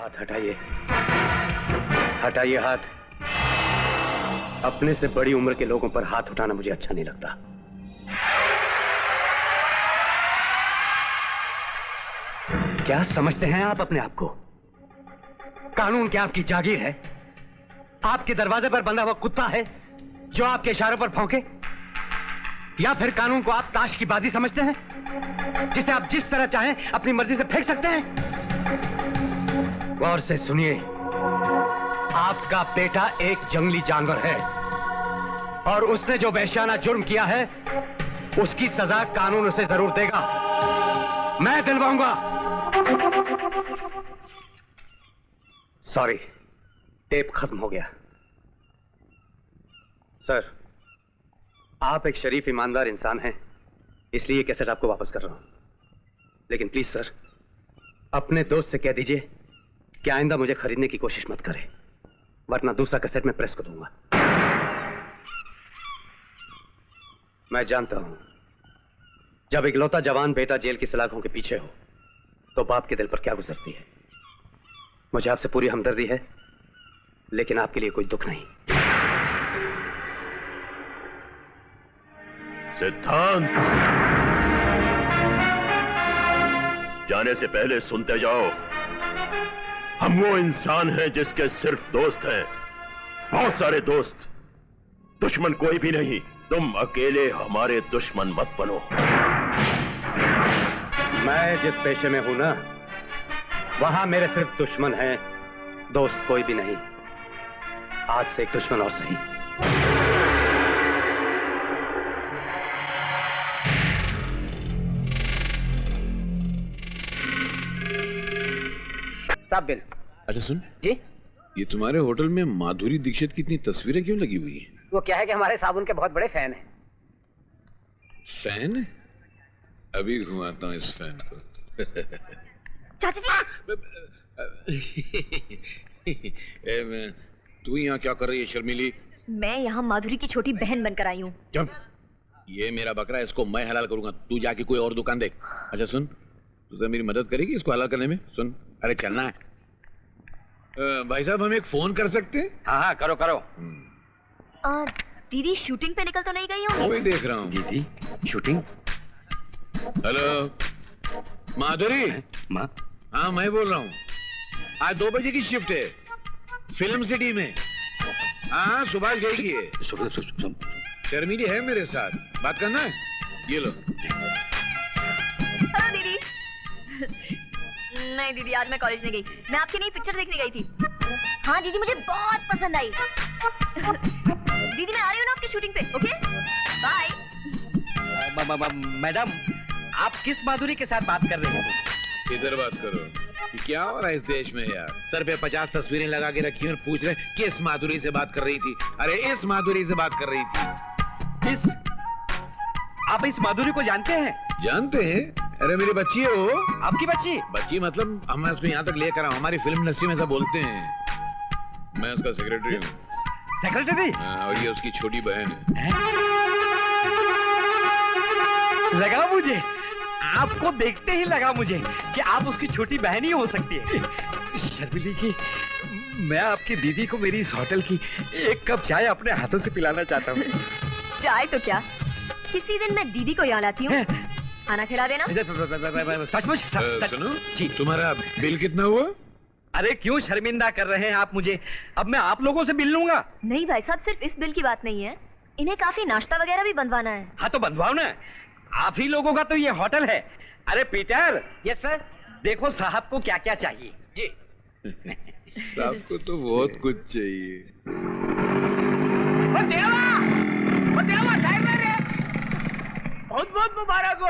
हाथ हटाइए, हटाइए हाथ। अपने से बड़ी उम्र के लोगों पर हाथ उठाना मुझे अच्छा नहीं लगता। क्या समझते हैं आप अपने आप को? कानून क्या आपकी जागीर है? आपके दरवाजे पर बंधा हुआ कुत्ता है जो आपके इशारों पर भौंके? या फिर कानून को आप ताश की बाजी समझते हैं जिसे आप जिस तरह चाहें अपनी मर्जी से फेंक सकते हैं? गौर से सुनिए, आपका बेटा एक जंगली जानवर है और उसने जो वहशियाना जुर्म किया है उसकी सजा कानून उसे जरूर देगा। मैं दिलवाऊंगा। सॉरी, टेप खत्म हो गया। सर, आप एक शरीफ ईमानदार इंसान हैं, इसलिए कैसेट आपको वापस कर रहा हूं। लेकिन प्लीज सर, अपने दोस्त से कह दीजिए कि आइंदा मुझे खरीदने की कोशिश मत करे, वरना दूसरा कैसेट में प्रेस कर दूंगा। मैं जानता हूं, जब इकलौता जवान बेटा जेल की सलाखों के पीछे हो तो बाप के दिल पर क्या गुजरती है। मुझे आपसे पूरी हमदर्दी है, लेकिन आपके लिए कोई दुख नहीं। सिद्धांत, जाने से पहले सुनते जाओ। हम वो इंसान हैं जिसके सिर्फ दोस्त हैं, बहुत सारे दोस्त, दुश्मन कोई भी नहीं। तुम अकेले हमारे दुश्मन मत बनो। मैं जिस पेशे में हूं ना, वहां मेरे सिर्फ दुश्मन हैं, दोस्त कोई भी नहीं। आज से एक दुश्मन और सही। साहब बिल। अच्छा सुन जी, ये तुम्हारे होटल में माधुरी दीक्षित की इतनी तस्वीरें क्यों लगी हुई हैं? वो क्या है कि हमारे साबुन के बहुत बड़े फैन हैं। फैन? अभी घुमाता हूँ इस फैन को। चाचा जी तू यहाँ क्या कर रही है शर्मिली? मैं यहाँ माधुरी की छोटी बहन बनकर आई हूँ। चुप, ये मेरा बकरा है, इसको मैं हलाल करूंगा, तू जाके कोई और दुकान देख। अच्छा सुन, तुझे मेरी मदद करेगी इसको हलाल करने में? सुन, अरे चलना है। भाई साहब, हम एक फोन कर सकते हैं? हाँ हाँ, करो करो। दीदी शूटिंग पे निकल तो नहीं गई होंगी? वही देख रहा हूँ। दीदी शूटिंग? हेलो माधुरी। माँ? हाँ मैं बोल रहा हूँ, आज 2 बजे की शिफ्ट है फिल्म सिटी में। हाँ सुभाष गई की है। शर्मिली है मेरे साथ, बात करना है? ये लो। हेलो दीदी। नहीं दीदी, आज मैं कॉलेज नहीं गई, मैं आपकी नई पिक्चर देखने गई थी। हाँ दीदी, मुझे बहुत पसंद आई। दीदी मैं आ रही हूँ ना आपकी शूटिंग पे। Okay bye. मैडम, आप किस माधुरी के साथ बात कर रहे हैं? इधर बात करो। कि क्या हो रहा है इस देश में यार? सर पे 50 तस्वीरें लगा के रखी और पूछ रहे किस माधुरी से बात कर रही थी? अरे इस माधुरी से बात कर रही थी। इस? आप इस माधुरी को जानते हैं? जानते हैं? अरे मेरी बच्ची है वो। आपकी बच्ची? बच्ची मतलब हम उसको यहाँ तक लेकर आऊं, हमारी फिल्म इंडस्ट्री में ऐसा बोलते हैं। मैं उसका सेक्रेटरी हूँ। सेक्रेटरी? और ये उसकी छोटी बहन है। लगा मुझे, आपको देखते ही लगा मुझे कि आप उसकी छोटी बहन ही हो सकती है। शर्मिली जी, मैं आपकी दीदी को मेरी इस होटल की एक कप चाय अपने हाथों से पिलाना चाहता हूँ। चाय तो क्या, किसी दिन मैं दीदी को यहाँ लाती हूँ, खाना खिला देना। सचमुच? सुनो जी। तुम्हारा बिल कितना हुआ? अरे क्यों शर्मिंदा कर रहे हैं आप मुझे? अब मैं आप लोगों से बिल लूंगा। नहीं भाई साहब, सिर्फ इस बिल की बात नहीं है, इन्हें काफी नाश्ता वगैरह भी बनवाना है। हाँ तो बनवाओ ना, आप ही लोगों का तो ये होटल है। अरे पीटर। Yes sir. देखो साहब को क्या क्या चाहिए। जी। साहब को तो बहुत कुछ चाहिए। बहुत बहुत मुबारक हो।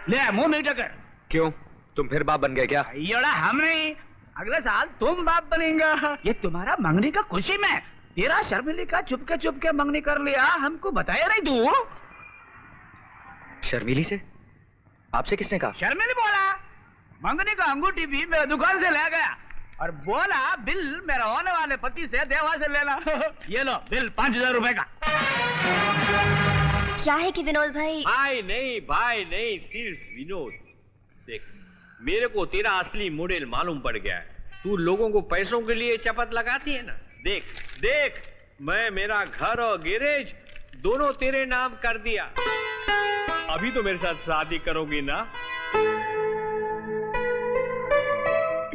ले मुंह नहीं टकर। क्यों, तुम फिर बाप बन गए क्या? योड़ा हम नहीं, अगले साल तुम बाप बनेगा। ये तुम्हारा मंगनी का खुशी में तेरा शर्मिली का चुपके मंगनी कर लिया, हमको बताया नहीं तू? शर्मिली से? आपसे किसने कहा? शर्मिली बोला, मंगनी का अंगूठी भी मेरे दुकान से ले गया और बोला बिल मेरा होने वाले पति से देवा से लेना। ये लो बिल 5000 रुपए का। क्या है कि विनोद भाई? भाई नहीं, सिर्फ विनोद। देख, मेरे को तेरा असली मॉडल मालूम पड़ गया है। तू लोगों को पैसों के लिए चपत लगाती है ना। देख देख, मैं मेरा घर और गैरेज दोनों तेरे नाम कर दिया। अभी तो मेरे साथ शादी करोगी ना?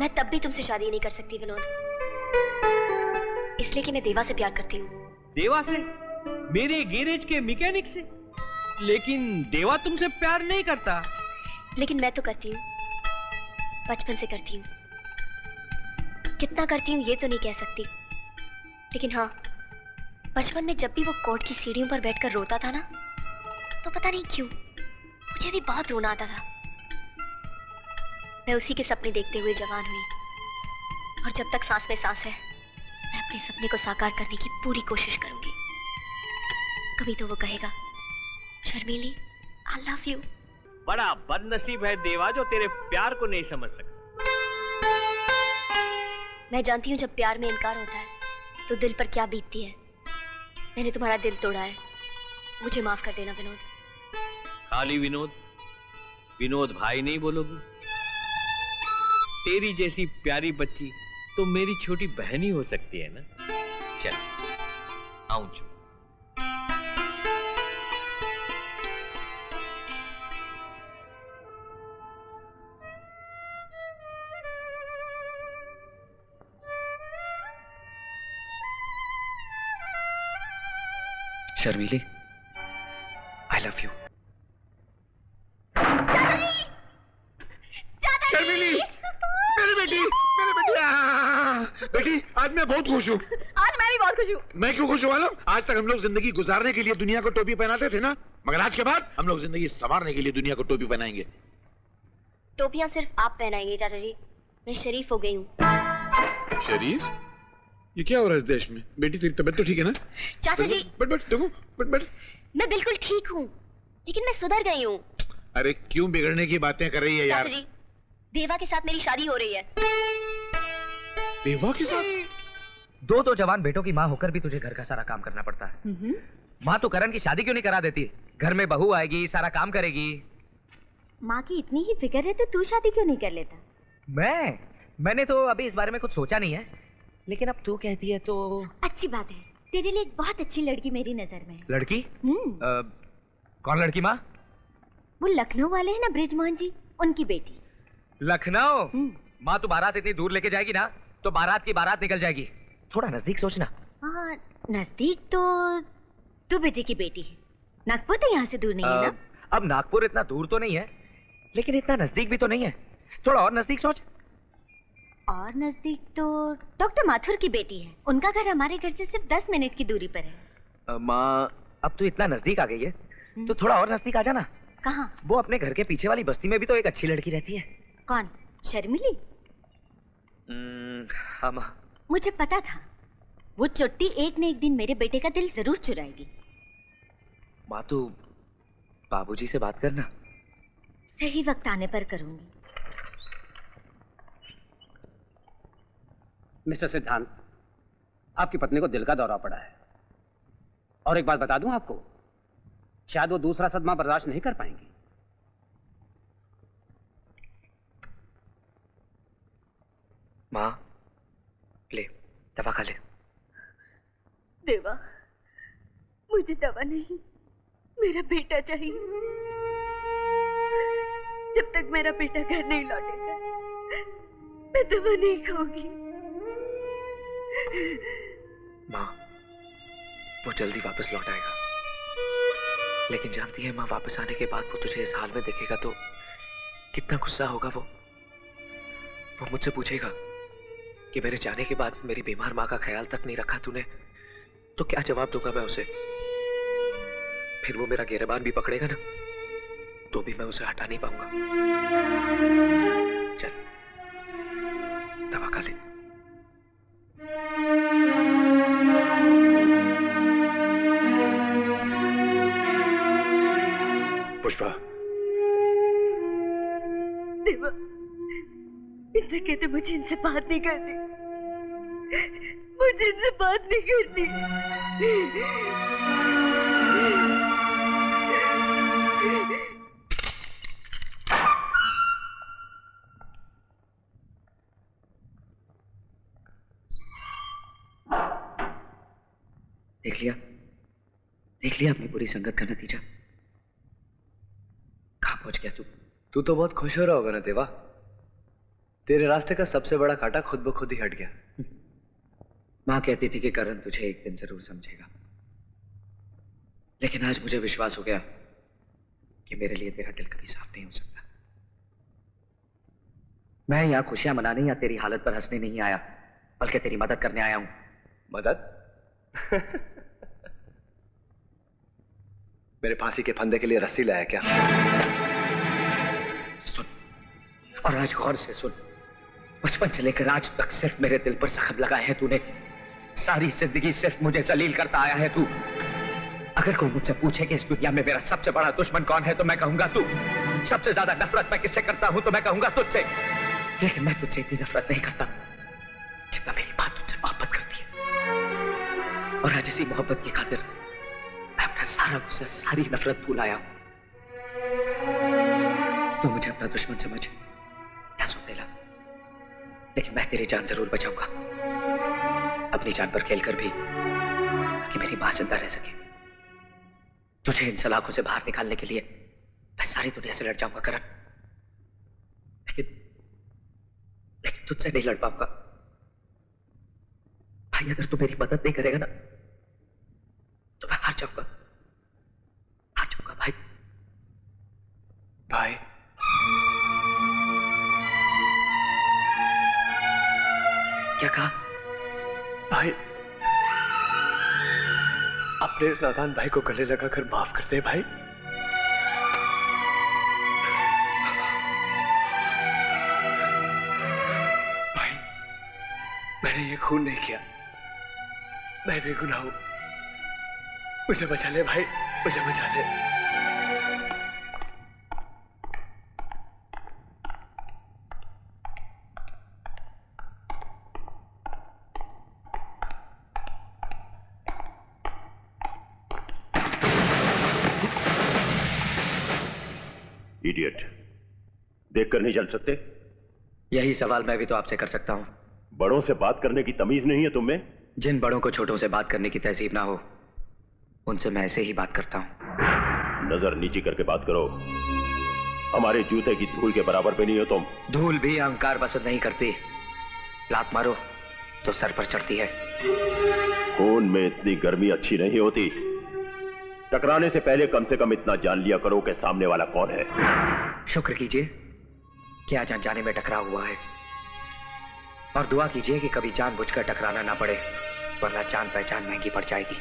मैं तब भी तुमसे शादी नहीं कर सकती विनोद, इसलिए कि मैं देवा से प्यार करती हूँ। देवा से? मेरे गैरेज के मैकेनिक से? लेकिन देवा तुमसे प्यार नहीं करता। लेकिन मैं तो करती हूँ, बचपन से करती हूँ। कितना करती हूँ ये तो नहीं कह सकती, लेकिन हाँ, बचपन में जब भी वो कोर्ट की सीढ़ियों पर बैठकर रोता था ना, तो पता नहीं क्यों मुझे भी बहुत रोना आता था। मैं उसी के सपने देखते हुए जवान हुई, और जब तक सांस में सांस है, मैं अपने सपने को साकार करने की पूरी कोशिश करूंगी। कभी तो वो कहेगा, शर्मीली, आई लव यू। बड़ा बदनसीब है देवा जो तेरे प्यार को नहीं समझ सकता। मैं जानती हूँ जब प्यार में इनकार होता है तो दिल पर क्या बीतती है। मैंने तुम्हारा दिल तोड़ा है, मुझे माफ कर देना विनोद। खाली विनोद? विनोद भाई नहीं बोलोगी? तेरी जैसी प्यारी बच्ची तो मेरी छोटी बहन ही हो सकती है ना। चल आऊं चुप। शर्मीली, आई लव यू। शर्मिली, मेरी बेटी, बेटी, आज मैं बहुत खुश हूँ। आज मैं भी बहुत खुश हूँ। मैं क्यों खुश हूँ मालूम? आज तक हम लोग जिंदगी गुजारने के लिए दुनिया को टोपी पहनाते थे ना, मगर आज के बाद हम लोग जिंदगी संवारने के लिए दुनिया को टोपी पहनाएंगे। टोपियां सिर्फ आप पहनाएंगे चाचा जी, मैं शरीफ हो गई हूँ। शरीफ? ये क्या हो रहा है इस देश में? बेटी तेरी तबीयत तो ठीक है ना? चाचा जी, बट देखो, बट मैं बिल्कुल ठीक हूँ, लेकिन मैं सुधर गई हूँ। अरे क्यों बिगड़ने की बातें कर रही है यार? चाचा जी, देवा के साथ मेरी शादी हो रही है। देवा के साथ? दो जवान बेटों की माँ होकर भी तुझे घर का सारा काम करना पड़ता है। माँ तो करण की शादी क्यों नहीं करा देती? घर में बहू आएगी, सारा काम करेगी। माँ की इतनी ही फिक्र है तो तू शादी क्यों नहीं कर लेता? मैंने तो अभी इस बारे में कुछ सोचा नहीं है, लेकिन अब तू कहती है तो। अच्छी बात है, तेरे लिए एक बहुत अच्छी लड़की मेरी नजर में है। लड़की? कौन लड़की माँ? वो लखनऊ वाले हैं ना ब्रिजमोहन जी, उनकी बेटी। लखनऊ? माँ तू बारात इतनी दूर लेके जाएगी ना तो बारात की बारात निकल जाएगी। थोड़ा नजदीक सोचना। हाँ, नजदीक तो दुबे जी की बेटी है। नागपुर तो यहाँ से दूर नहीं है ना? अब नागपुर इतना दूर तो नहीं है, लेकिन इतना नजदीक भी तो नहीं है। थोड़ा और नजदीक सोच। और नजदीक तो डॉक्टर माथुर की बेटी है, उनका घर हमारे घर से सिर्फ 10 मिनट की दूरी पर है। माँ अब तू इतना नजदीक आ गई है तो थोड़ा और नजदीक आ जाना। कहाँ? वो अपने घर के पीछे वाली बस्ती में भी तो एक अच्छी लड़की रहती है। कौन? शर्मिली? हाँ माँ। मुझे पता था वो चुट्टी एक न एक दिन मेरे बेटे का दिल जरूर चुराएगी। माँ तू बाबूजी से बात करना। सही वक्त आने पर करूंगी। मिस्टर सिद्धांत, आपकी पत्नी को दिल का दौरा पड़ा है, और एक बात बता दूं आपको, शायद वो दूसरा सदमा बर्दाश्त नहीं कर पाएंगी। माँ ले, दवा खा ले। देवा, मुझे दवा नहीं, मेरा बेटा चाहिए। जब तक मेरा बेटा घर नहीं लौटेगा, मैं दवा नहीं खाऊंगी। माँ, वो जल्दी वापस लौट आएगा, लेकिन जानती है माँ, वापस आने के बाद वो तुझे इस हाल में देखेगा तो कितना गुस्सा होगा। वो मुझसे पूछेगा कि मेरे जाने के बाद मेरी बीमार माँ का ख्याल तक नहीं रखा तूने, तो क्या जवाब दूंगा मैं उसे? फिर वो मेरा गिरबान भी पकड़ेगा ना, तो भी मैं उसे हटा नहीं पाऊंगा। चल दवा खा ले। पुष्पा, देवा, इनसे कहते मुझे इनसे बात नहीं करनी, मुझे इनसे बात नहीं करनी। देख लिया अपनी बुरी संगत का नतीजा। कहां पहुंच गया तू तो बहुत खुश हो रहा होगा ना देवा। तेरे रास्ते का सबसे बड़ा कांटा खुद ब खुद ही हट गया। मां कहती थी कि करण तुझे एक दिन जरूर समझेगा, लेकिन आज मुझे विश्वास हो गया कि मेरे लिए तेरा दिल कभी साफ नहीं हो सकता। मैं यहां खुशियां मनाने या तेरी हालत पर हंसने नहीं आया, बल्कि तेरी मदद करने आया हूं। मदद? मेरे फांसी के फंदे के लिए रस्सी लाया क्या? सुन, और आज गौर से सुन। बचपन से लेकर आज तक सिर्फ मेरे दिल पर जख्म लगाए हैं तूने। सारी जिंदगी सिर्फ मुझे जलील करता आया है तू। अगर कोई मुझसे पूछे कि इस दुनिया में मेरा सबसे बड़ा दुश्मन कौन है, तो मैं कहूंगा तू। सबसे ज्यादा नफरत मैं किससे करता हूं, तो मैं कहूंगा तुझसे। लेकिन मैं तुझसे इतनी नफरत नहीं करता जितना मेरी मां तुझसे मोहब्बत करती है। और आज इसी मोहब्बत की खातिर मैं अपना सारा गुस्सा, सारी नफरत भूल आया। तो मुझे अपना दुश्मन समझ या सौतेला, लेकिन मैं तेरी जान जरूर बचाऊंगा, अपनी जान पर खेलकर भी, कि मेरी मां जिंदा रह सके। तुझे इन सलाखों से बाहर निकालने के लिए मैं सारी दुनिया से लड़ जाऊंगा करण, लेकिन तुझसे नहीं लड़ पाऊंगा। भाई अगर तू मेरी मदद नहीं करेगा ना, तो मैं हार जाऊंगा भाई। भाई क्या कहा? भाई अपने इस नादान भाई को गले लगाकर माफ कर दे भाई। भाई मैंने ये खून नहीं किया, मैं बेगुनाह हूं। मुझे बचा ले भाई, मुझे बचा ले। इडियट, देखकर नहीं जल सकते? यही सवाल मैं भी तो आपसे कर सकता हूं। बड़ों से बात करने की तमीज नहीं है तुम में? जिन बड़ों को छोटों से बात करने की तहजीब ना हो, उनसे मैं ऐसे ही बात करता हूं। नजर नीची करके बात करो। हमारे जूते की धूल के बराबर भी नहीं हो तुम। धूल भी अहंकार पसंद नहीं करती। लात मारो तो सर पर चढ़ती है। खून में इतनी गर्मी अच्छी नहीं होती। टकराने से पहले कम से कम इतना जान लिया करो कि सामने वाला कौन है। शुक्र कीजिए कि आज अनजाने में टकराव हुआ है, और दुआ कीजिए कि कभी जानबूझकर टकराना ना पड़े, वरना जान पहचान महंगी पड़ जाएगी।